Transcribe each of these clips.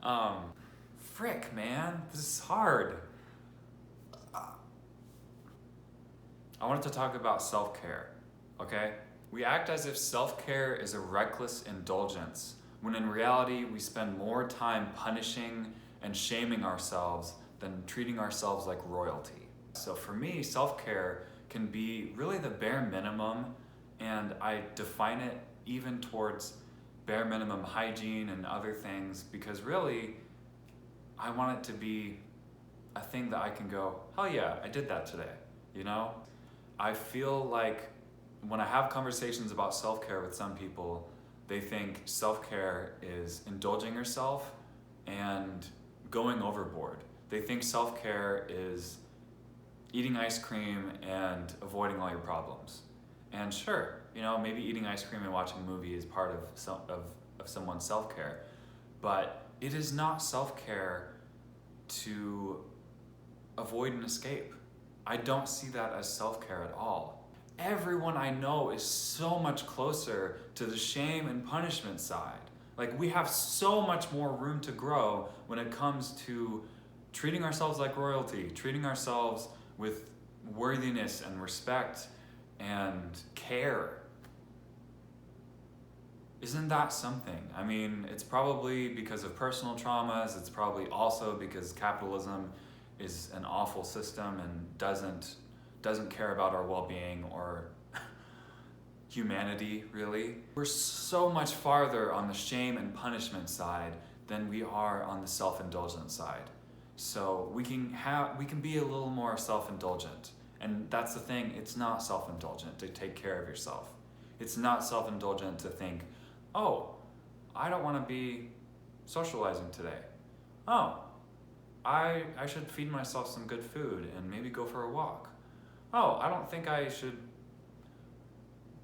Um, Frick, man, this is hard. I wanted to talk about self-care, okay? We act as if self-care is a reckless indulgence, when in reality we spend more time punishing and shaming ourselves than treating ourselves like royalty. So for me, self-care can be really the bare minimum, and I define it even towards bare minimum hygiene and other things, because really, I want it to be a thing that I can go, hell yeah, I did that today, you know? I feel like when I have conversations about self-care with some people, they think self-care is indulging yourself and going overboard. They think self-care is eating ice cream and avoiding all your problems. And sure, you know, maybe eating ice cream and watching a movie is part of someone's self-care, but it is not self-care to avoid and escape. I don't see that as self-care at all. Everyone I know is so much closer to the shame and punishment side. Like, we have so much more room to grow when it comes to treating ourselves like royalty, treating ourselves with worthiness and respect and care. Isn't that something? I mean, it's probably because of personal traumas, it's probably also because capitalism is an awful system and doesn't care about our well-being or humanity, really. We're so much farther on the shame and punishment side than we are on the self-indulgent side. So we can be a little more self-indulgent. And that's the thing, it's not self-indulgent to take care of yourself. It's not self-indulgent to think, oh, I don't want to be socializing today. Oh, I should feed myself some good food and maybe go for a walk. Oh, I don't think I should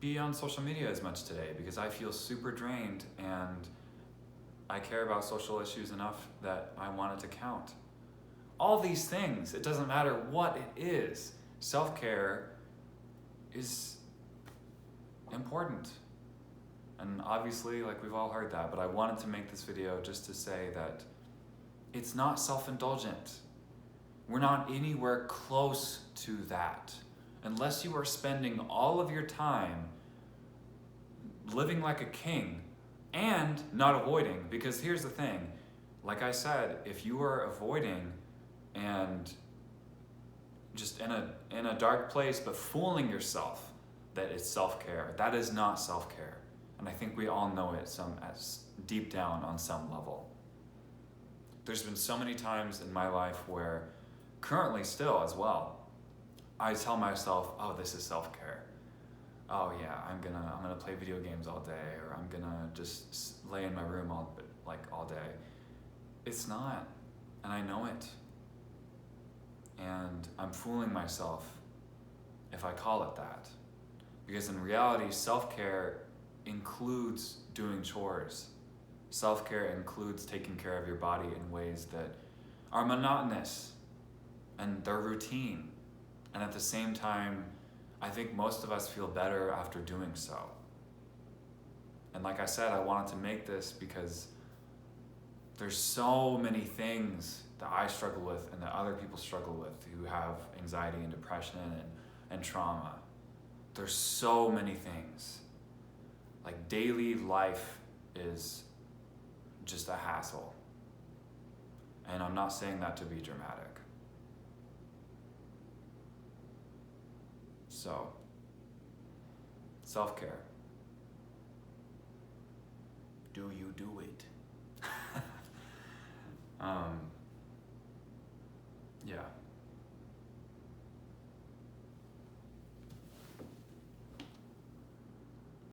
be on social media as much today because I feel super drained and I care about social issues enough that I want it to count. All these things, it doesn't matter what it is, self-care is important. And obviously, like, we've all heard that, but I wanted to make this video just to say that it's not self-indulgent. We're not anywhere close to that. Unless you are spending all of your time living like a king and not avoiding, because here's the thing, like I said, if you are avoiding and just in a dark place but fooling yourself that it's self-care, that is not self-care. And I think we all know it as deep down on some level. There's been so many times in my life where, currently still as well, I tell myself, oh, this is self-care. Oh yeah, I'm gonna play video games all day, or I'm gonna just lay in my room all day. It's not, and I know it. And I'm fooling myself if I call it that. Because in reality, self-care includes doing chores. Self-care includes taking care of your body in ways that are monotonous and they're routine. And at the same time, I think most of us feel better after doing so. And like I said, I wanted to make this because there's so many things that I struggle with and that other people struggle with who have anxiety and depression and trauma. There's so many things. Like, daily life is just a hassle. And I'm not saying that to be dramatic. So, self-care. Do you do it? Yeah.